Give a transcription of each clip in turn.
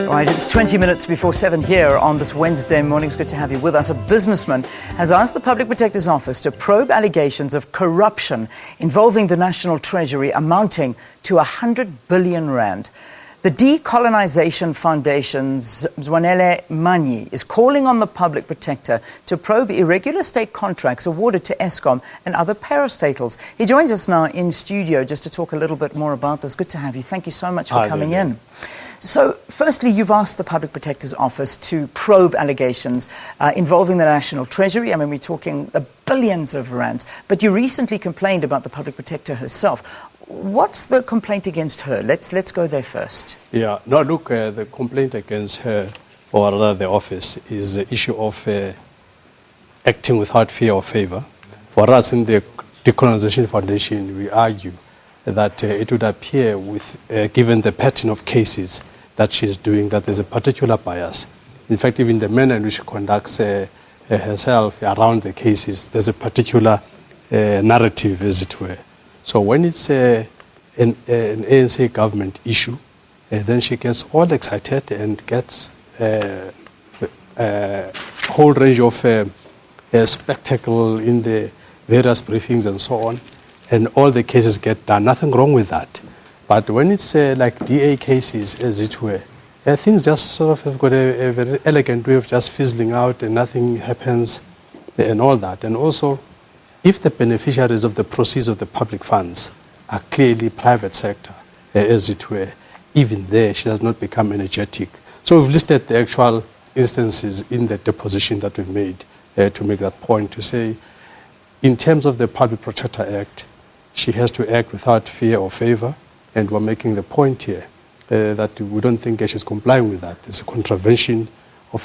Right, it's 20 minutes before 7 here on this Wednesday morning. It's good to have you with us. A businessman has asked the Public Protector's Office to probe allegations of corruption involving the National Treasury amounting to 100 billion rand. The Decolonization Foundation's Mzwanele Manyi is calling on the Public Protector to probe irregular state contracts awarded to Eskom and other parastatals. He joins us now in studio just to talk a little bit more about this. Good to have you. Thank you so much for coming in. So, firstly, you've asked the Public Protector's Office to probe allegations involving the National Treasury. I mean, we're talking billions of rands. But you recently complained about the Public Protector herself. What's the complaint against her? Let's go there first. Yeah, no, look, the complaint against her, or rather the office, is the issue of acting without fear or favor. For us in the Decolonization Foundation, we argue that it would appear, with given the pattern of cases that she's doing, that there's a particular bias. In fact, even the manner in which she conducts herself around the cases, there's a particular narrative, as it were. So when it's an ANC government issue, then she gets all excited and gets a whole range of spectacle in the various briefings and so on, and all the cases get done. Nothing wrong with that. But when it's like DA cases, as it were, things just sort of have got a very elegant way of just fizzling out and nothing happens and all that. And also, if the beneficiaries of the proceeds of the public funds are clearly private sector, as it were, even there she does not become energetic. So we've listed the actual instances in the deposition that we've made to make that point, to say, in terms of the Public Protector Act, she has to act without fear or favor, and we're making the point here that we don't think she's complying with that. It's a contravention of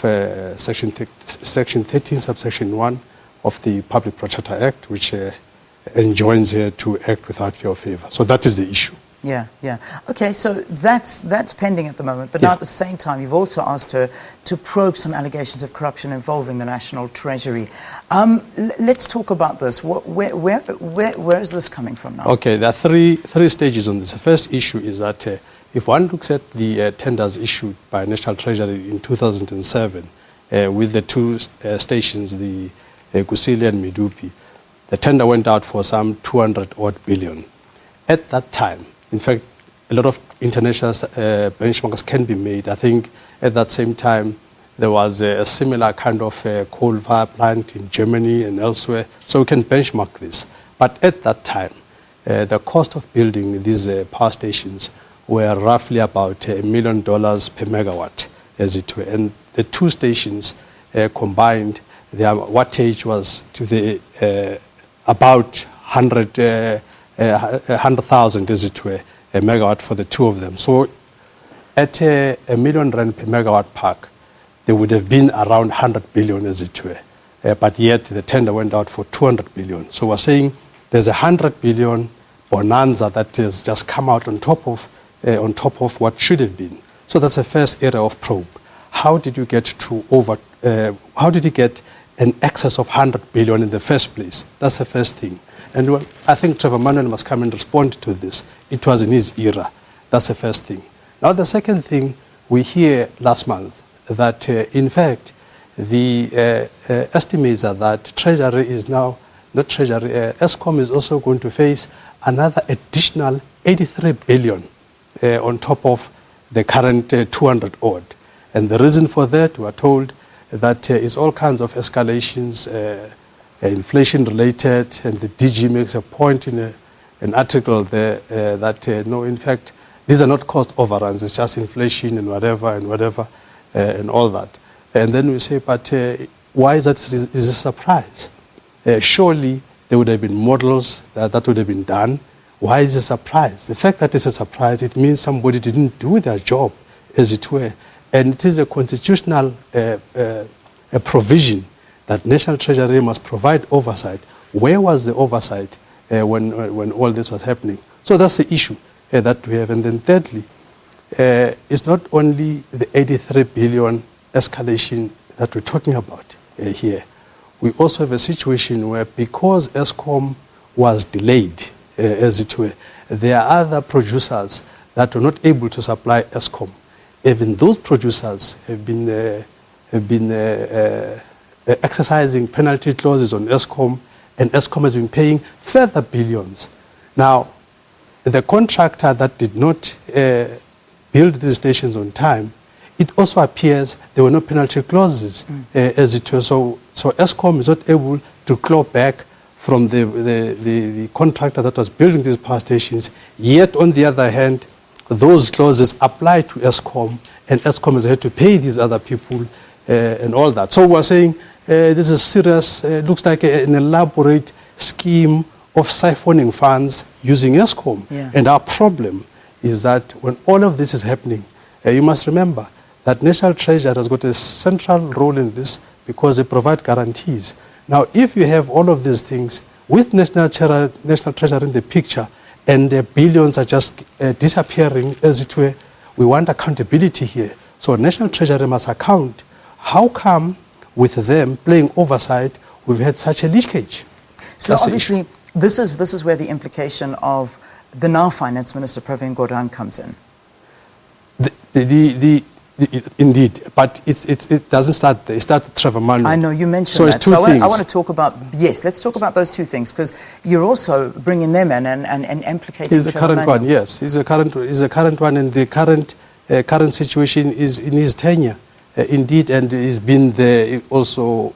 Section 13, subsection 1 of the Public Protector Act, which enjoins her to act without fear or favor. So that is the issue. Yeah. Okay, so that's pending at the moment. But now at the same time, you've also asked her to probe some allegations of corruption involving the National Treasury. Let's talk about this. Where is this coming from now? Okay, there are three stages on this. The first issue is that if one looks at the tenders issued by National Treasury in 2007 with the two stations, the Kusile and Medupi, the tender went out for some 200-odd billion. At that time, in fact, a lot of international benchmarks can be made. I think at that same time, there was a similar kind of coal-fire plant in Germany and elsewhere, so we can benchmark this. But at that time, the cost of building these power stations were roughly about $1 million per megawatt, as it were. And the two stations combined, their wattage was to the about 100,000, as it were, a megawatt for the two of them. So at R1 million per megawatt park, there would have been around 100 billion, as it were. But yet the tender went out for 200 billion. So we're saying there's 100 billion bonanza that has just come out on top of what should have been. So that's the first area of probe. How did you get how did you get an excess of 100 billion in the first place? That's the first thing. And I think Trevor Manuel must come and respond to this. It was in his era. That's the first thing. Now the second thing, we hear last month that in fact the estimates are that Treasury is now, not Treasury, Eskom is also going to face another additional 83 billion on top of the current 200 odd. And the reason for that, we are told that is all kinds of escalations, inflation related, and the DG makes a point in an article there that no, in fact, these are not cost overruns, it's just inflation and whatever and all that. And then we say, but why is that is a surprise? Surely there would have been models that would have been done. Why is it a surprise? The fact that it's a surprise, it means somebody didn't do their job, as it were. And it is a constitutional a provision that National Treasury must provide oversight. Where was the oversight when all this was happening? So that's the issue that we have. And then thirdly, it's not only the 83 billion escalation that we're talking about here. We also have a situation where, because Eskom was delayed, as it were, there are other producers that were not able to supply Eskom. Even those producers have been exercising penalty clauses on Eskom, and Eskom has been paying further billions. Now, the contractor that did not build these stations on time, it also appears there were no penalty clauses as it was. So Eskom is not able to claw back from the contractor that was building these power stations. Yet, on the other hand, those clauses apply to Eskom, and Eskom has had to pay these other people and all that. So we're saying this is serious, looks like an elaborate scheme of siphoning funds using Eskom. Yeah. And our problem is that when all of this is happening, you must remember that National Treasury has got a central role in this because they provide guarantees. Now, if you have all of these things with National Treasury in the picture and the billions are just disappearing as it were, we want accountability here. So National Treasury must account. How come with them playing oversight, we've had such a leakage? So obviously, this is where the implication of the now Finance Minister, Pravin Gordhan, comes in. Indeed, but it doesn't start there. It starts with Trevor Manyi. I know, you mentioned so that. It's two things. I want to talk about, yes, let's talk about those two things, because you're also bringing them in and implicating He's the current one, yes. He's the current one, and the current situation is in his tenure, indeed, and he's been there also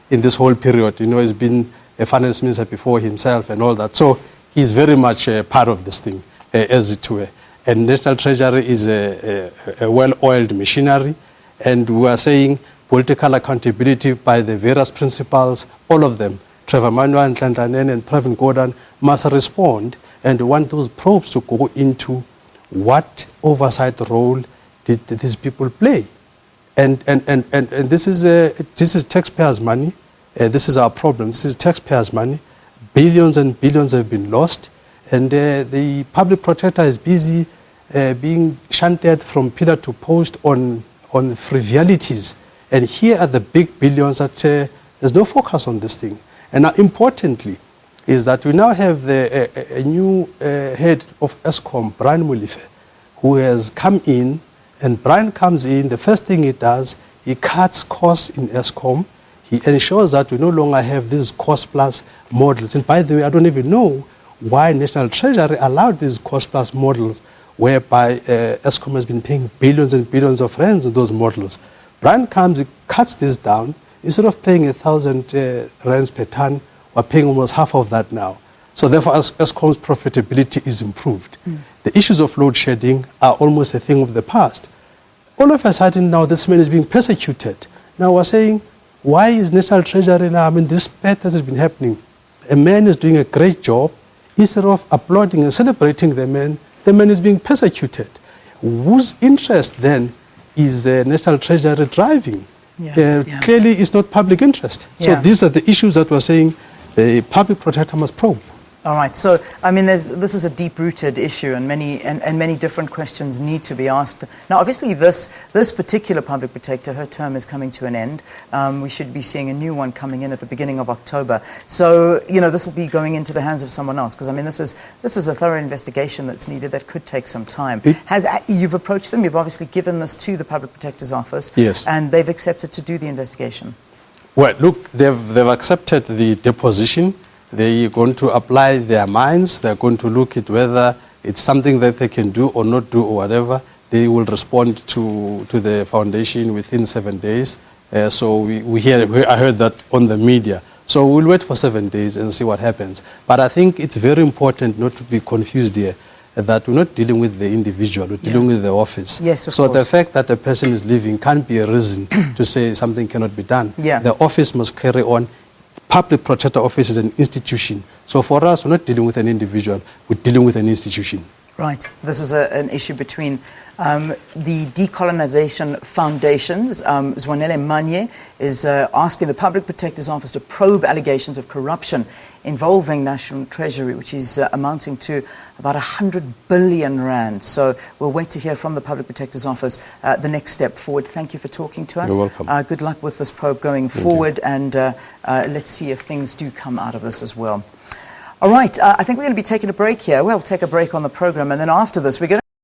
in this whole period. You know, he's been a finance minister before himself and all that. So he's very much part of this thing, as it were. And National Treasury is a well-oiled machinery, and we are saying political accountability by the various principals, all of them, Trevor Manyi, Nhlanhla and Pravin Gordhan, must respond, and we want those probes to go into what oversight role did these people play. And this is taxpayers' money. This is our problem. This is taxpayers' money. Billions and billions have been lost, and the public protector is busy being shunted from pillar to post on frivolities. And here are the big billions that there's no focus on this thing. And now, importantly, is that we now have a new head of Eskom, Brian Molefe, who has come in. And Brian comes in, the first thing he does, he cuts costs in Eskom. He ensures that we no longer have these cost-plus models. And by the way, I don't even know why National Treasury allowed these cost-plus models, whereby Eskom has been paying billions and billions of rands on those models. Brian comes, he cuts this down. Instead of paying 1,000 rands per ton, we're paying almost half of that now. So therefore, Eskom's profitability is improved. The issues of load shedding are almost a thing of the past. All of a sudden now, this man is being persecuted. Now we're saying, why is National Treasury now? I mean, this pattern has been happening. A man is doing a great job. Instead of applauding and celebrating the man is being persecuted. Whose interest then is National Treasury driving? Clearly, it's not public interest. So these are the issues that we're saying the public protector must probe. All right. So, I mean, this is a deep-rooted issue, and many different questions need to be asked. Now, obviously, this particular public protector, her term is coming to an end. We should be seeing a new one coming in at the beginning of October. So, you know, this will be going into the hands of someone else, because I mean, this is a thorough investigation that's needed that could take some time. You've approached them. You've obviously given this to the public protector's office. Yes. And they've accepted to do the investigation. Well, look, they've accepted the deposition. They're going to apply their minds. They're going to look at whether it's something that they can do or not do or whatever. They will respond to the foundation within 7 days. So I heard that on the media. So we'll wait for 7 days and see what happens. But I think it's very important not to be confused here, that we're not dealing with the individual, we're dealing with the office. Yes, of so course. The fact that a person is leaving can't be a reason to say something cannot be done. Yeah. The office must carry on. Public Protector Office is an institution. So for us, we're not dealing with an individual, we're dealing with an institution. Right. This is an issue between the Decolonization Foundations. Mzwanele Manyi is asking the Public Protector's Office to probe allegations of corruption involving National Treasury, which is amounting to about 100 billion rand. So we'll wait to hear from the Public Protector's Office the next step forward. Thank you for talking to us. You're welcome. Good luck with this probe going forward, and let's see if things do come out of this as well. All right, I think we're going to be taking a break here. We'll take a break on the program, and then after this, we're going to